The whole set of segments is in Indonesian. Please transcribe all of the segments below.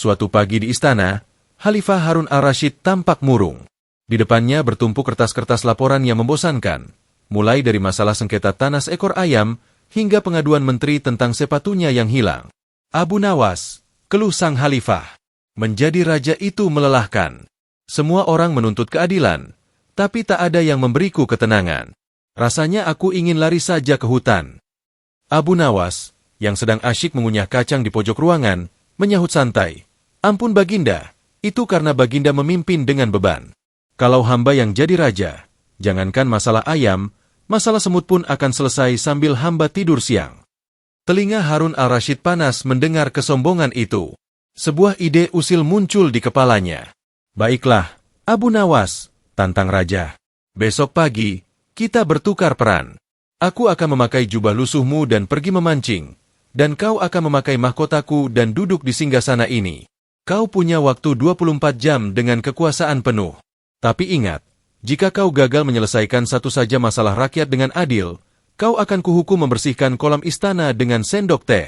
Suatu pagi di istana, Khalifah Harun al-Rashid tampak murung. Di depannya bertumpuk kertas-kertas laporan yang membosankan, mulai dari masalah sengketa tanah seekor ayam, hingga pengaduan menteri tentang sepatunya yang hilang. Abu Nawas, keluh sang Khalifah. Menjadi raja itu melelahkan. Semua orang menuntut keadilan, tapi tak ada yang memberiku ketenangan. Rasanya aku ingin lari saja ke hutan. Abu Nawas, yang sedang asyik mengunyah kacang di pojok ruangan, menyahut santai. Ampun Baginda, itu karena Baginda memimpin dengan beban. Kalau hamba yang jadi raja, jangankan masalah ayam, masalah semut pun akan selesai sambil hamba tidur siang. Telinga Harun al-Rashid panas mendengar kesombongan itu. Sebuah ide usil muncul di kepalanya. Baiklah, Abu Nawas, tantang raja. Besok pagi, kita bertukar peran. Aku akan memakai jubah lusuhmu dan pergi memancing, dan kau akan memakai mahkotaku dan duduk di singgasana ini. Kau punya waktu 24 jam dengan kekuasaan penuh. Tapi ingat, jika kau gagal menyelesaikan satu saja masalah rakyat dengan adil, kau akan kuhukum membersihkan kolam istana dengan sendok teh.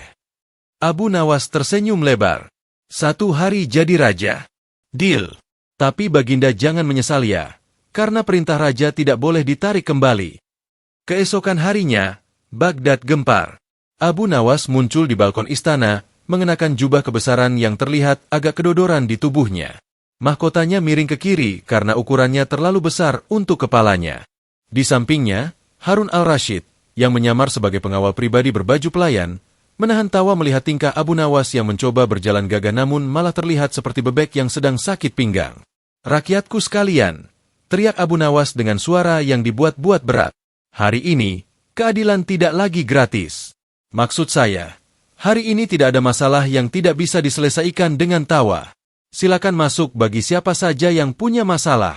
Abu Nawas tersenyum lebar. Satu hari jadi raja. Deal. Tapi Baginda jangan menyesal ya, karena perintah raja tidak boleh ditarik kembali. Keesokan harinya, Baghdad gempar. Abu Nawas muncul di balkon istana, mengenakan jubah kebesaran yang terlihat agak kedodoran di tubuhnya. Mahkotanya miring ke kiri karena ukurannya terlalu besar untuk kepalanya. Di sampingnya, Harun al-Rashid, yang menyamar sebagai pengawal pribadi berbaju pelayan, menahan tawa melihat tingkah Abu Nawas yang mencoba berjalan gagah namun malah terlihat seperti bebek yang sedang sakit pinggang. Rakyatku sekalian, teriak Abu Nawas dengan suara yang dibuat-buat berat. Hari ini, keadilan tidak lagi gratis. Maksud saya, hari ini tidak ada masalah yang tidak bisa diselesaikan dengan tawa. Silakan masuk bagi siapa saja yang punya masalah.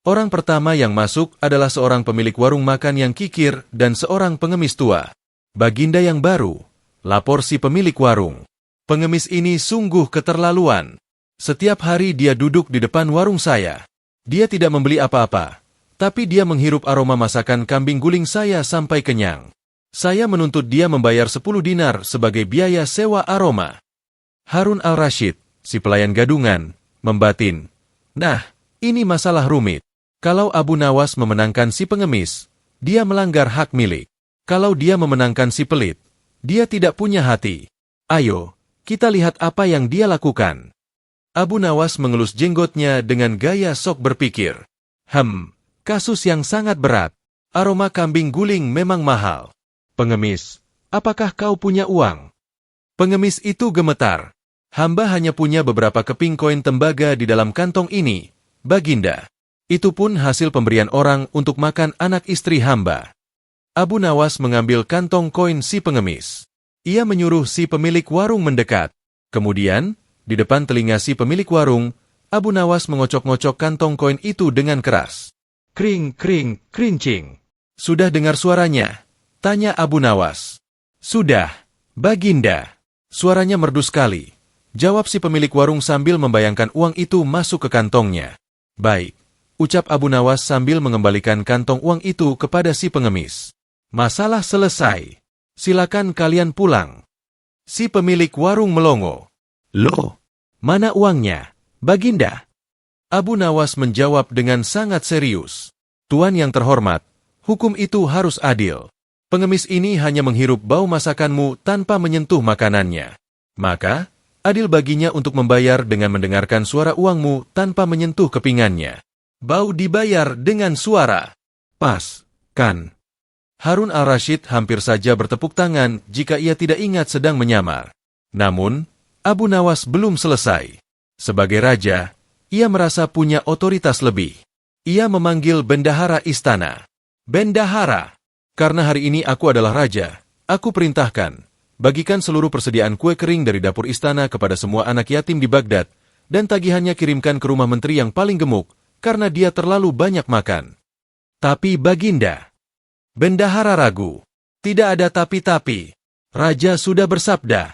Orang pertama yang masuk adalah seorang pemilik warung makan yang kikir dan seorang pengemis tua. Baginda yang baru, lapor si pemilik warung. Pengemis ini sungguh keterlaluan. Setiap hari dia duduk di depan warung saya. Dia tidak membeli apa-apa, tapi dia menghirup aroma masakan kambing guling saya sampai kenyang. Saya menuntut dia membayar 10 dinar sebagai biaya sewa aroma. Harun al-Rashid, si pelayan gadungan, membatin. Nah, ini masalah rumit. Kalau Abu Nawas memenangkan si pengemis, dia melanggar hak milik. Kalau dia memenangkan si pelit, dia tidak punya hati. Ayo, kita lihat apa yang dia lakukan. Abu Nawas mengelus jenggotnya dengan gaya sok berpikir. Kasus yang sangat berat. Aroma kambing guling memang mahal. Pengemis, apakah kau punya uang? Pengemis itu gemetar. Hamba hanya punya beberapa keping koin tembaga di dalam kantong ini, Baginda. Itu pun hasil pemberian orang untuk makan anak istri hamba. Abu Nawas mengambil kantong koin si pengemis. Ia menyuruh si pemilik warung mendekat. Kemudian, di depan telinga si pemilik warung, Abu Nawas mengocok-ngocok kantong koin itu dengan keras. Kring, kring, krincing. Sudah dengar suaranya? Tanya Abu Nawas. Sudah, Baginda. Suaranya merdu sekali. Jawab si pemilik warung sambil membayangkan uang itu masuk ke kantongnya. Baik, ucap Abu Nawas sambil mengembalikan kantong uang itu kepada si pengemis. Masalah selesai. Silakan kalian pulang. Si pemilik warung melongo. Loh, mana uangnya, Baginda? Abu Nawas menjawab dengan sangat serius. Tuan yang terhormat, hukum itu harus adil. Pengemis ini hanya menghirup bau masakanmu tanpa menyentuh makanannya. Maka, adil baginya untuk membayar dengan mendengarkan suara uangmu tanpa menyentuh kepingannya. Bau dibayar dengan suara. Pas, kan? Harun al-Rashid hampir saja bertepuk tangan jika ia tidak ingat sedang menyamar. Namun, Abu Nawas belum selesai. Sebagai raja, ia merasa punya otoritas lebih. Ia memanggil bendahara istana. Bendahara, karena hari ini aku adalah raja, aku perintahkan, bagikan seluruh persediaan kue kering dari dapur istana kepada semua anak yatim di Baghdad, dan tagihannya kirimkan ke rumah menteri yang paling gemuk, karena dia terlalu banyak makan. Tapi Baginda, bendahara ragu. Tidak ada tapi-tapi. Raja sudah bersabda.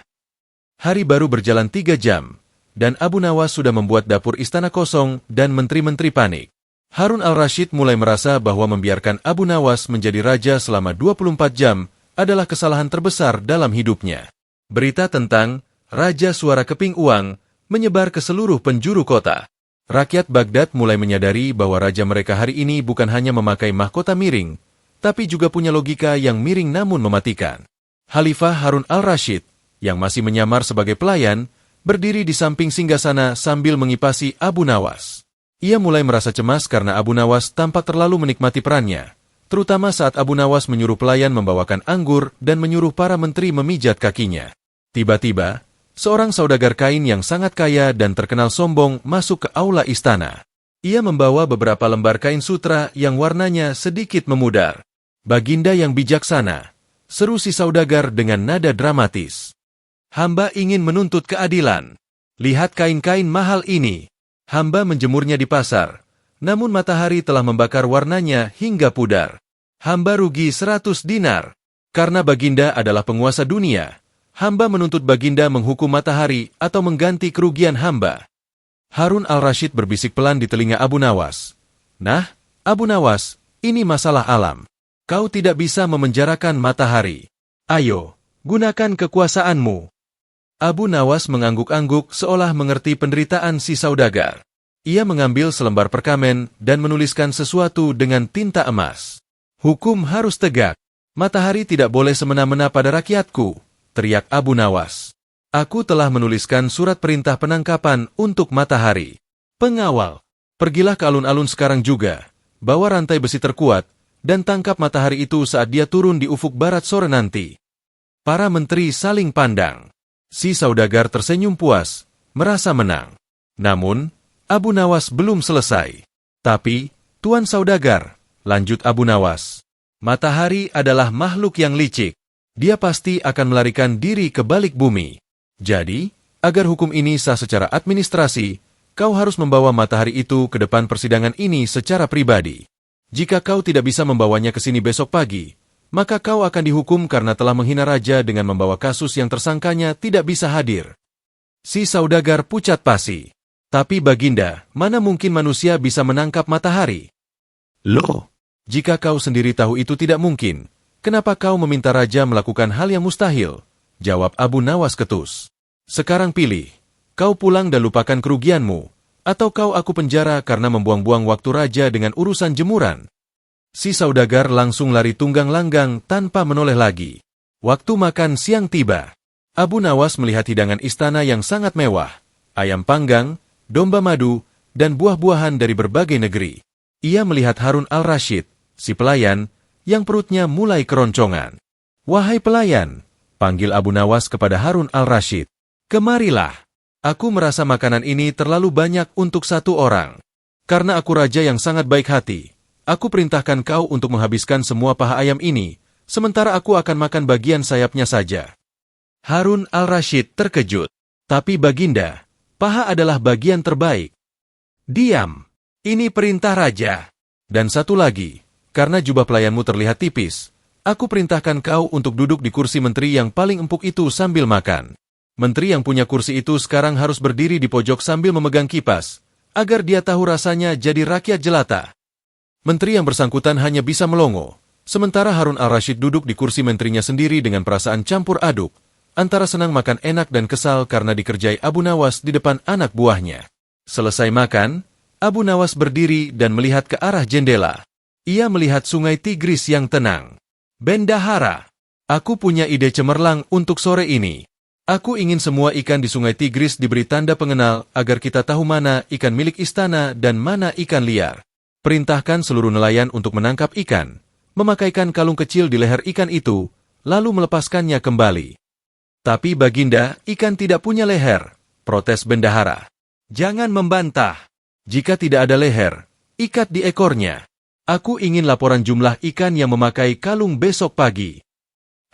Hari baru berjalan 3 jam, dan Abu Nawas sudah membuat dapur istana kosong dan menteri-menteri panik. Harun al-Rashid mulai merasa bahwa membiarkan Abu Nawas menjadi raja selama 24 jam adalah kesalahan terbesar dalam hidupnya. Berita tentang Raja Suara Keping Uang menyebar ke seluruh penjuru kota. Rakyat Baghdad mulai menyadari bahwa raja mereka hari ini bukan hanya memakai mahkota miring, tapi juga punya logika yang miring namun mematikan. Khalifah Harun al-Rashid, yang masih menyamar sebagai pelayan, berdiri di samping singgasana sambil mengipasi Abu Nawas. Ia mulai merasa cemas karena Abu Nawas tampak terlalu menikmati perannya, terutama saat Abu Nawas menyuruh pelayan membawakan anggur dan menyuruh para menteri memijat kakinya. Tiba-tiba, seorang saudagar kain yang sangat kaya dan terkenal sombong masuk ke aula istana. Ia membawa beberapa lembar kain sutra yang warnanya sedikit memudar. "Baginda yang bijaksana," seru si saudagar dengan nada dramatis. "Hamba ingin menuntut keadilan. Lihat kain-kain mahal ini. Hamba menjemurnya di pasar, namun matahari telah membakar warnanya hingga pudar. Hamba rugi 100 dinar. Karena Baginda adalah penguasa dunia, hamba menuntut Baginda menghukum matahari atau mengganti kerugian hamba." Harun al-Rashid berbisik pelan di telinga Abu Nawas. "Nah, Abu Nawas, ini masalah alam. Kau tidak bisa memenjarakan matahari. Ayo, gunakan kekuasaanmu." Abu Nawas mengangguk-angguk seolah mengerti penderitaan si saudagar. Ia mengambil selembar perkamen dan menuliskan sesuatu dengan tinta emas. "Hukum harus tegak. Matahari tidak boleh semena-mena pada rakyatku," teriak Abu Nawas. "Aku telah menuliskan surat perintah penangkapan untuk matahari. Pengawal, pergilah ke alun-alun sekarang juga, bawa rantai besi terkuat, dan tangkap matahari itu saat dia turun di ufuk barat sore nanti." Para menteri saling pandang. Si saudagar tersenyum puas, merasa menang. Namun, Abu Nawas belum selesai. "Tapi, Tuan Saudagar," lanjut Abu Nawas, "matahari adalah makhluk yang licik. Dia pasti akan melarikan diri ke balik bumi. Jadi, agar hukum ini sah secara administrasi, kau harus membawa matahari itu ke depan persidangan ini secara pribadi. Jika kau tidak bisa membawanya ke sini besok pagi, maka kau akan dihukum karena telah menghina raja dengan membawa kasus yang tersangkanya tidak bisa hadir." Si saudagar pucat pasi. "Tapi Baginda, mana mungkin manusia bisa menangkap matahari?" "Loh, jika kau sendiri tahu itu tidak mungkin, kenapa kau meminta raja melakukan hal yang mustahil?" jawab Abu Nawas ketus. "Sekarang pilih, kau pulang dan lupakan kerugianmu, atau kau aku penjara karena membuang-buang waktu raja dengan urusan jemuran." Si saudagar langsung lari tunggang langgang tanpa menoleh lagi. Waktu makan siang tiba. Abu Nawas melihat hidangan istana yang sangat mewah, ayam panggang, domba madu, dan buah-buahan dari berbagai negeri. Ia melihat Harun al-Rashid, si pelayan, yang perutnya mulai keroncongan. "Wahai pelayan," panggil Abu Nawas kepada Harun al-Rashid, "kemarilah. Aku merasa makanan ini terlalu banyak untuk satu orang. Karena aku raja yang sangat baik hati, aku perintahkan kau untuk menghabiskan semua paha ayam ini, sementara aku akan makan bagian sayapnya saja." Harun al-Rashid terkejut. "Tapi Baginda, paha adalah bagian terbaik." "Diam. Ini perintah raja. Dan satu lagi, karena jubah pelayanmu terlihat tipis, aku perintahkan kau untuk duduk di kursi menteri yang paling empuk itu sambil makan. Menteri yang punya kursi itu sekarang harus berdiri di pojok sambil memegang kipas, agar dia tahu rasanya jadi rakyat jelata." Menteri yang bersangkutan hanya bisa melongo, sementara Harun al-Rashid duduk di kursi menterinya sendiri dengan perasaan campur aduk, antara senang makan enak dan kesal karena dikerjai Abu Nawas di depan anak buahnya. Selesai makan, Abu Nawas berdiri dan melihat ke arah jendela. Ia melihat sungai Tigris yang tenang. "Bendahara, aku punya ide cemerlang untuk sore ini. Aku ingin semua ikan di sungai Tigris diberi tanda pengenal agar kita tahu mana ikan milik istana dan mana ikan liar. Perintahkan seluruh nelayan untuk menangkap ikan, memakaikan kalung kecil di leher ikan itu, lalu melepaskannya kembali." "Tapi Baginda, ikan tidak punya leher," protes bendahara. "Jangan membantah. Jika tidak ada leher, ikat di ekornya. Aku ingin laporan jumlah ikan yang memakai kalung besok pagi."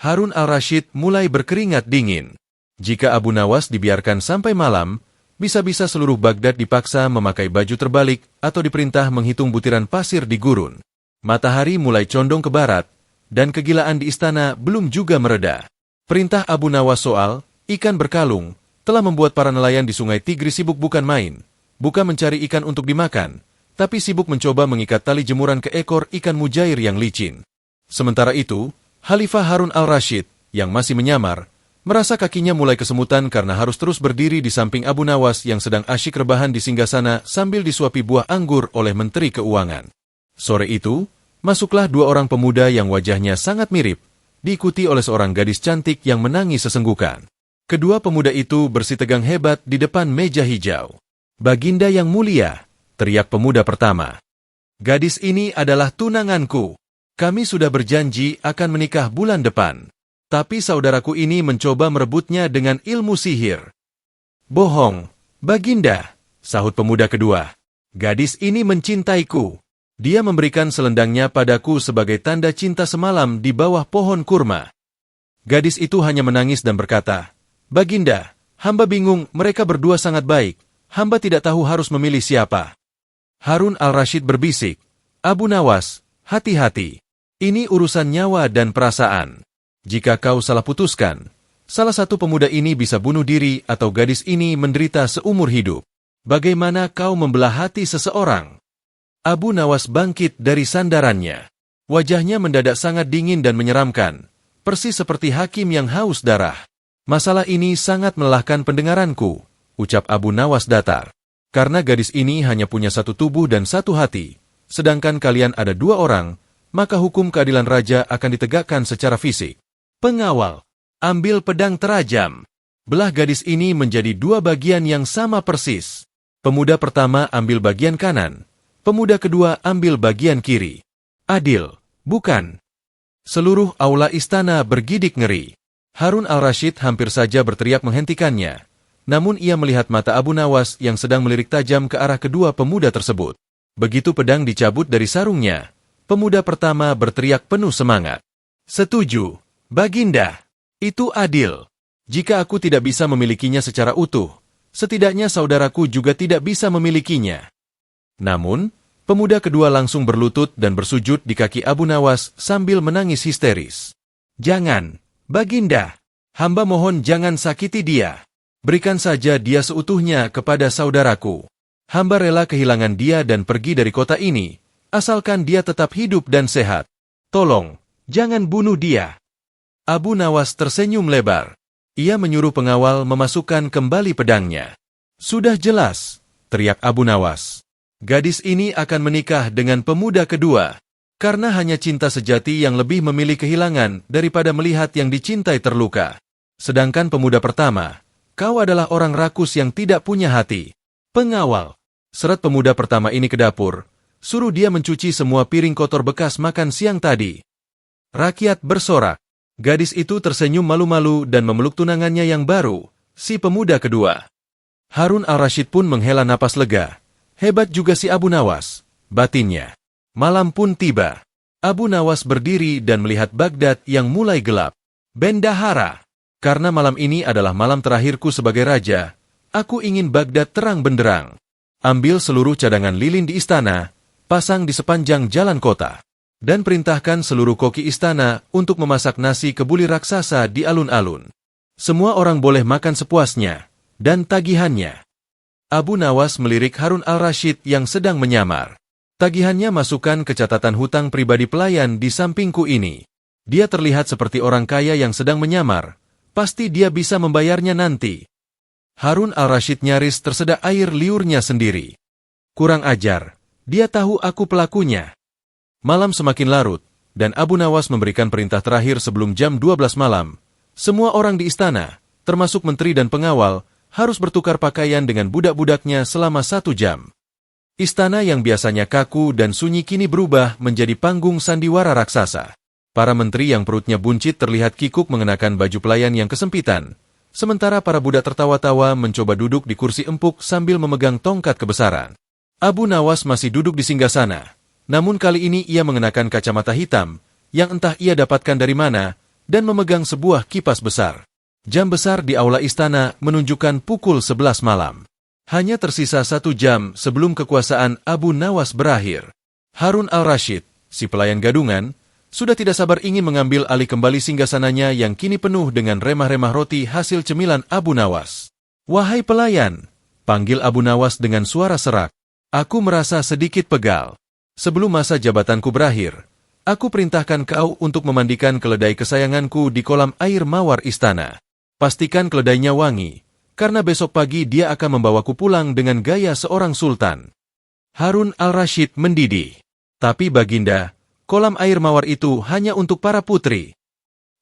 Harun al-Rashid mulai berkeringat dingin. Jika Abu Nawas dibiarkan sampai malam, bisa-bisa seluruh Baghdad dipaksa memakai baju terbalik atau diperintah menghitung butiran pasir di gurun. Matahari mulai condong ke barat, dan kegilaan di istana belum juga mereda. Perintah Abu Nawas soal ikan berkalung telah membuat para nelayan di sungai Tigris sibuk bukan main, bukan mencari ikan untuk dimakan, tapi sibuk mencoba mengikat tali jemuran ke ekor ikan mujair yang licin. Sementara itu, Khalifah Harun al-Rashid, yang masih menyamar, Merasa kakinya mulai kesemutan karena harus terus berdiri di samping Abu Nawas yang sedang asyik rebahan di singgasana sambil disuapi buah anggur oleh Menteri Keuangan. Sore itu, masuklah dua orang pemuda yang wajahnya sangat mirip, diikuti oleh seorang gadis cantik yang menangis sesenggukan. Kedua pemuda itu bersitegang hebat di depan meja hijau. "Baginda yang mulia," teriak pemuda pertama. "Gadis ini adalah tunanganku. Kami sudah berjanji akan menikah bulan depan. Tapi saudaraku ini mencoba merebutnya dengan ilmu sihir." "Bohong, Baginda," sahut pemuda kedua. "Gadis ini mencintaiku. Dia memberikan selendangnya padaku sebagai tanda cinta semalam di bawah pohon kurma." Gadis itu hanya menangis dan berkata, "Baginda, hamba bingung, mereka berdua sangat baik. Hamba tidak tahu harus memilih siapa." Harun al-Rashid berbisik, "Abu Nawas, hati-hati. Ini urusan nyawa dan perasaan. Jika kau salah putuskan, salah satu pemuda ini bisa bunuh diri atau gadis ini menderita seumur hidup. Bagaimana kau membelah hati seseorang?" Abu Nawas bangkit dari sandarannya. Wajahnya mendadak sangat dingin dan menyeramkan, persis seperti hakim yang haus darah. "Masalah ini sangat melelahkan pendengaranku," ucap Abu Nawas datar. "Karena gadis ini hanya punya satu tubuh dan satu hati, sedangkan kalian ada dua orang, maka hukum keadilan raja akan ditegakkan secara fisik. Pengawal, ambil pedang terajam. Belah gadis ini menjadi dua bagian yang sama persis. Pemuda pertama ambil bagian kanan, pemuda kedua ambil bagian kiri. Adil, bukan?" Seluruh aula istana bergidik ngeri. Harun al-Rashid hampir saja berteriak menghentikannya, namun ia melihat mata Abu Nawas yang sedang melirik tajam ke arah kedua pemuda tersebut. Begitu pedang dicabut dari sarungnya, pemuda pertama berteriak penuh semangat, "Setuju, Baginda. Itu adil. Jika aku tidak bisa memilikinya secara utuh, setidaknya saudaraku juga tidak bisa memilikinya." Namun, pemuda kedua langsung berlutut dan bersujud di kaki Abu Nawas sambil menangis histeris. "Jangan, Baginda. Hamba mohon jangan sakiti dia. Berikan saja dia seutuhnya kepada saudaraku. Hamba rela kehilangan dia dan pergi dari kota ini, asalkan dia tetap hidup dan sehat. Tolong, jangan bunuh dia." Abu Nawas tersenyum lebar. Ia menyuruh pengawal memasukkan kembali pedangnya. "Sudah jelas," teriak Abu Nawas. "Gadis ini akan menikah dengan pemuda kedua, karena hanya cinta sejati yang lebih memilih kehilangan daripada melihat yang dicintai terluka. Sedangkan pemuda pertama, kau adalah orang rakus yang tidak punya hati. Pengawal, seret pemuda pertama ini ke dapur, suruh dia mencuci semua piring kotor bekas makan siang tadi." Rakyat bersorak. Gadis itu tersenyum malu-malu dan memeluk tunangannya yang baru, si pemuda kedua. Harun al-Rashid pun menghela napas lega. Hebat juga si Abu Nawas, batinnya. Malam pun tiba. Abu Nawas berdiri dan melihat Baghdad yang mulai gelap. "Bendahara, karena malam ini adalah malam terakhirku sebagai raja, aku ingin Baghdad terang benderang. Ambil seluruh cadangan lilin di istana, pasang di sepanjang jalan kota. Dan perintahkan seluruh koki istana untuk memasak nasi kebuli raksasa di alun-alun. Semua orang boleh makan sepuasnya, dan tagihannya." Abu Nawas melirik Harun al-Rashid yang sedang menyamar. "Tagihannya masukkan ke catatan hutang pribadi pelayan di sampingku ini. Dia terlihat seperti orang kaya yang sedang menyamar, pasti dia bisa membayarnya nanti." Harun al-Rashid nyaris tersedak air liurnya sendiri. "Kurang ajar, dia tahu aku pelakunya." Malam semakin larut, dan Abu Nawas memberikan perintah terakhir sebelum jam 12 malam. Semua orang di istana, termasuk menteri dan pengawal, harus bertukar pakaian dengan budak-budaknya selama 1 jam. Istana yang biasanya kaku dan sunyi kini berubah menjadi panggung sandiwara raksasa. Para menteri yang perutnya buncit terlihat kikuk mengenakan baju pelayan yang kesempitan, sementara para budak tertawa-tawa mencoba duduk di kursi empuk sambil memegang tongkat kebesaran. Abu Nawas masih duduk di singgasana. Namun kali ini ia mengenakan kacamata hitam, yang entah ia dapatkan dari mana, dan memegang sebuah kipas besar. Jam besar di aula istana menunjukkan pukul 11 malam. Hanya tersisa 1 jam sebelum kekuasaan Abu Nawas berakhir. Harun al-Rashid, si pelayan gadungan, sudah tidak sabar ingin mengambil alih kembali singgasananya yang kini penuh dengan remah-remah roti hasil cemilan Abu Nawas. "Wahai pelayan," panggil Abu Nawas dengan suara serak, "aku merasa sedikit pegal. Sebelum masa jabatanku berakhir, aku perintahkan kau untuk memandikan keledai kesayanganku di kolam air mawar istana. Pastikan keledainya wangi, karena besok pagi dia akan membawaku pulang dengan gaya seorang sultan. Harun al-Rashid mendidih. Tapi Baginda, kolam air mawar itu hanya untuk para putri.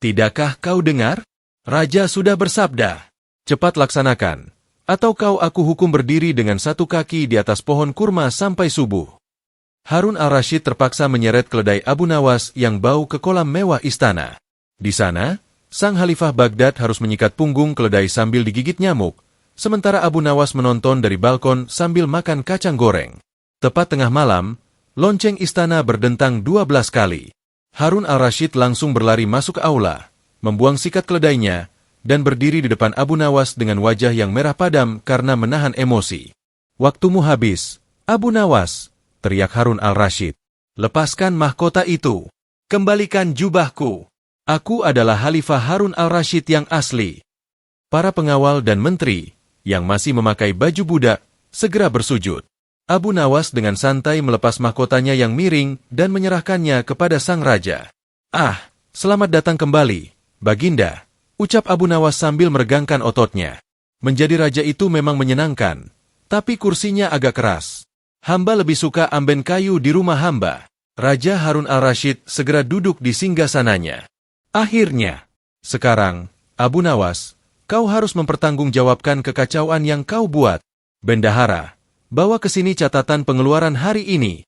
Tidakkah kau dengar? Raja sudah bersabda. Cepat laksanakan, atau kau aku hukum berdiri dengan satu kaki di atas pohon kurma sampai subuh. Harun al-Rashid terpaksa menyeret keledai Abu Nawas yang bau ke kolam mewah istana. Di sana, sang Khalifah Baghdad harus menyikat punggung keledai sambil digigit nyamuk, sementara Abu Nawas menonton dari balkon sambil makan kacang goreng. Tepat tengah malam, lonceng istana berdentang 12 kali. Harun al-Rashid langsung berlari masuk ke aula, membuang sikat keledainya, dan berdiri di depan Abu Nawas dengan wajah yang merah padam karena menahan emosi. Waktumu habis, Abu Nawas, teriak Harun al-Rashid. Lepaskan mahkota itu. Kembalikan jubahku. Aku adalah Khalifah Harun al-Rashid yang asli. Para pengawal dan menteri, yang masih memakai baju budak, segera bersujud. Abu Nawas dengan santai melepas mahkotanya yang miring dan menyerahkannya kepada sang raja. Ah, selamat datang kembali, Baginda, ucap Abu Nawas sambil meregangkan ototnya. Menjadi raja itu memang menyenangkan, tapi kursinya agak keras. Hamba lebih suka amben kayu di rumah hamba. Raja Harun al-Rashid segera duduk di singgasananya. Akhirnya, sekarang, Abu Nawas, kau harus mempertanggungjawabkan kekacauan yang kau buat. Bendahara, bawa ke sini catatan pengeluaran hari ini.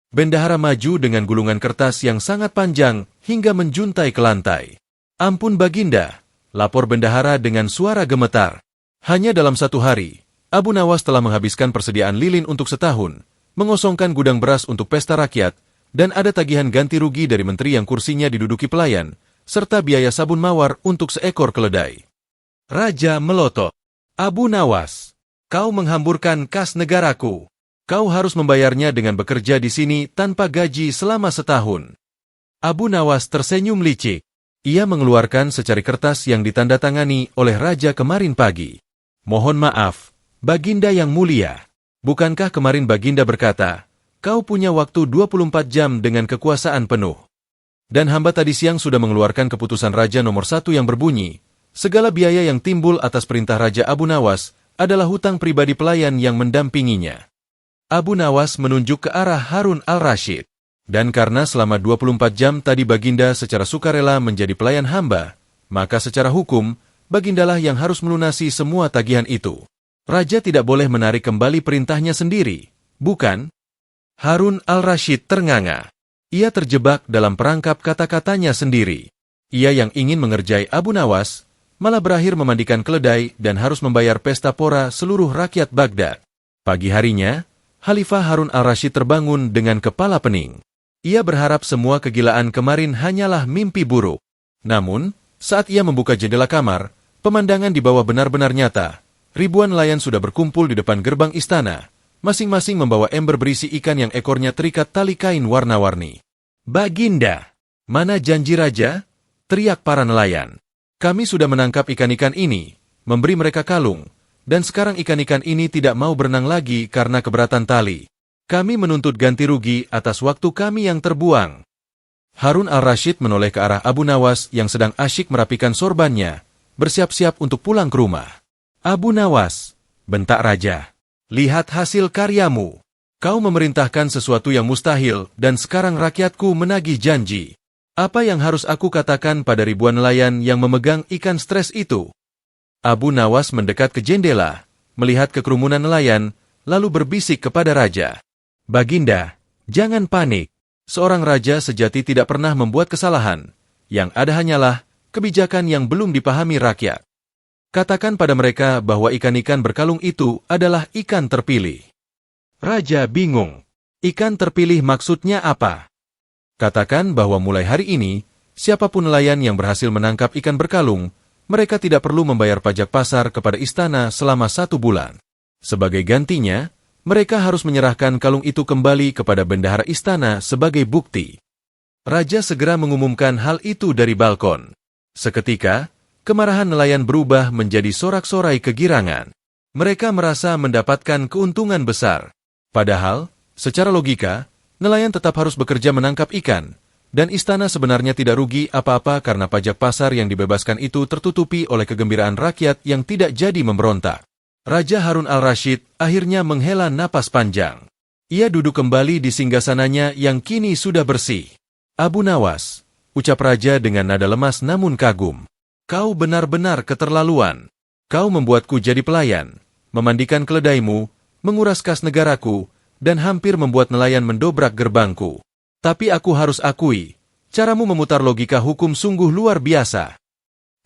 Bendahara maju dengan gulungan kertas yang sangat panjang hingga menjuntai ke lantai. Ampun Baginda, lapor bendahara dengan suara gemetar. Hanya dalam satu hari, Abu Nawas telah menghabiskan persediaan lilin untuk setahun, mengosongkan gudang beras untuk pesta rakyat, dan ada tagihan ganti rugi dari menteri yang kursinya diduduki pelayan, serta biaya sabun mawar untuk seekor keledai. Raja melotot. Abu Nawas, kau menghamburkan kas negaraku. Kau harus membayarnya dengan bekerja di sini tanpa gaji selama setahun. Abu Nawas tersenyum licik. Ia mengeluarkan secari kertas yang ditandatangani oleh raja kemarin pagi. Mohon maaf, Baginda yang mulia. Bukankah kemarin Baginda berkata, kau punya waktu 24 jam dengan kekuasaan penuh. Dan hamba tadi siang sudah mengeluarkan keputusan Raja nomor 1 yang berbunyi, segala biaya yang timbul atas perintah Raja Abu Nawas adalah hutang pribadi pelayan yang mendampinginya. Abu Nawas menunjuk ke arah Harun al-Rashid. Dan karena selama 24 jam tadi Baginda secara sukarela menjadi pelayan hamba, maka secara hukum, Bagindalah yang harus melunasi semua tagihan itu. Raja tidak boleh menarik kembali perintahnya sendiri, bukan? Harun al-Rashid ternganga. Ia terjebak dalam perangkap kata-katanya sendiri. Ia yang ingin mengerjai Abu Nawas, malah berakhir memandikan keledai dan harus membayar pesta pora seluruh rakyat Baghdad. Pagi harinya, Khalifah Harun al-Rashid terbangun dengan kepala pening. Ia berharap semua kegilaan kemarin hanyalah mimpi buruk. Namun, saat ia membuka jendela kamar, pemandangan di bawah benar-benar nyata. Ribuan nelayan sudah berkumpul di depan gerbang istana, masing-masing membawa ember berisi ikan yang ekornya terikat tali kain warna-warni. Baginda, mana janji raja? Teriak para nelayan. Kami sudah menangkap ikan-ikan ini, memberi mereka kalung, dan sekarang ikan-ikan ini tidak mau berenang lagi karena keberatan tali. Kami menuntut ganti rugi atas waktu kami yang terbuang. Harun al-Rashid menoleh ke arah Abu Nawas yang sedang asyik merapikan sorbannya, bersiap-siap untuk pulang ke rumah. Abu Nawas, bentak raja. Lihat hasil karyamu. Kau memerintahkan sesuatu yang mustahil dan sekarang rakyatku menagih janji. Apa yang harus aku katakan pada ribuan nelayan yang memegang ikan stres itu? Abu Nawas mendekat ke jendela, melihat kekerumunan nelayan, lalu berbisik kepada raja. Baginda, jangan panik. Seorang raja sejati tidak pernah membuat kesalahan. Yang ada hanyalah kebijakan yang belum dipahami rakyat. Katakan pada mereka bahwa ikan-ikan berkalung itu adalah ikan terpilih. Raja bingung. Ikan terpilih maksudnya apa? Katakan bahwa mulai hari ini, siapapun nelayan yang berhasil menangkap ikan berkalung, mereka tidak perlu membayar pajak pasar kepada istana selama 1 bulan. Sebagai gantinya, mereka harus menyerahkan kalung itu kembali kepada bendahara istana sebagai bukti. Raja segera mengumumkan hal itu dari balkon. Seketika, kemarahan nelayan berubah menjadi sorak-sorai kegirangan. Mereka merasa mendapatkan keuntungan besar. Padahal, secara logika, nelayan tetap harus bekerja menangkap ikan, Dan istana sebenarnya tidak rugi apa-apa karena pajak pasar yang dibebaskan itu tertutupi oleh kegembiraan rakyat yang tidak jadi memberontak. Raja Harun al-Rashid akhirnya menghela napas panjang. Ia duduk kembali di singgasananya yang kini sudah bersih. Abu Nawas, ucap raja dengan nada lemas namun kagum. Kau benar-benar keterlaluan. Kau membuatku jadi pelayan, memandikan keledaimu, menguras kas negaraku, dan hampir membuat nelayan mendobrak gerbangku. Tapi aku harus akui, caramu memutar logika hukum sungguh luar biasa.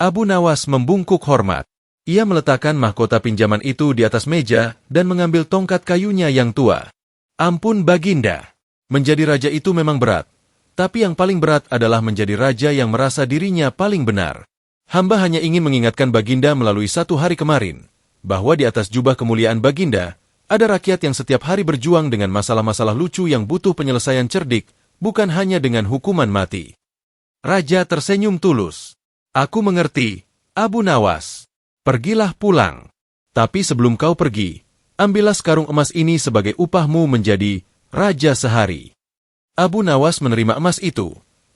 Abu Nawas membungkuk hormat. Ia meletakkan mahkota pinjaman itu di atas meja dan mengambil tongkat kayunya yang tua. Ampun Baginda, menjadi raja itu memang berat. Tapi yang paling berat adalah menjadi raja yang merasa dirinya paling benar. Hamba hanya ingin mengingatkan Baginda melalui satu hari kemarin, bahwa di atas jubah kemuliaan Baginda, ada rakyat yang setiap hari berjuang dengan masalah-masalah lucu yang butuh penyelesaian cerdik, bukan hanya dengan hukuman mati. Raja tersenyum tulus. Aku mengerti, Abu Nawas. Pergilah pulang. Tapi sebelum kau pergi, ambillah karung emas ini sebagai upahmu menjadi raja sehari. Abu Nawas menerima emas itu,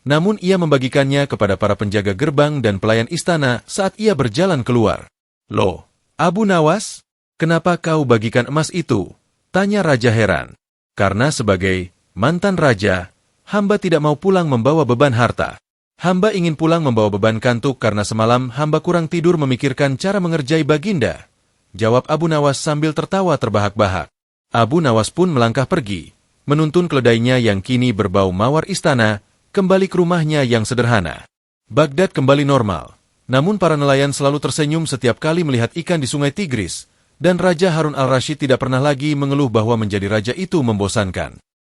namun ia membagikannya kepada para penjaga gerbang dan pelayan istana saat ia berjalan keluar. Loh, Abu Nawas, kenapa kau bagikan emas itu? Tanya raja heran. Karena sebagai mantan raja, hamba tidak mau pulang membawa beban harta. Hamba ingin pulang membawa beban kantuk karena semalam hamba kurang tidur memikirkan cara mengerjai Baginda. Jawab Abu Nawas sambil tertawa terbahak-bahak. Abu Nawas pun melangkah pergi, menuntun keledainya yang kini berbau mawar istana, kembali ke rumahnya yang sederhana. Baghdad kembali normal, namun para nelayan selalu tersenyum setiap kali melihat ikan di sungai Tigris, dan Raja Harun al-Rashid tidak pernah lagi mengeluh bahwa menjadi raja itu membosankan.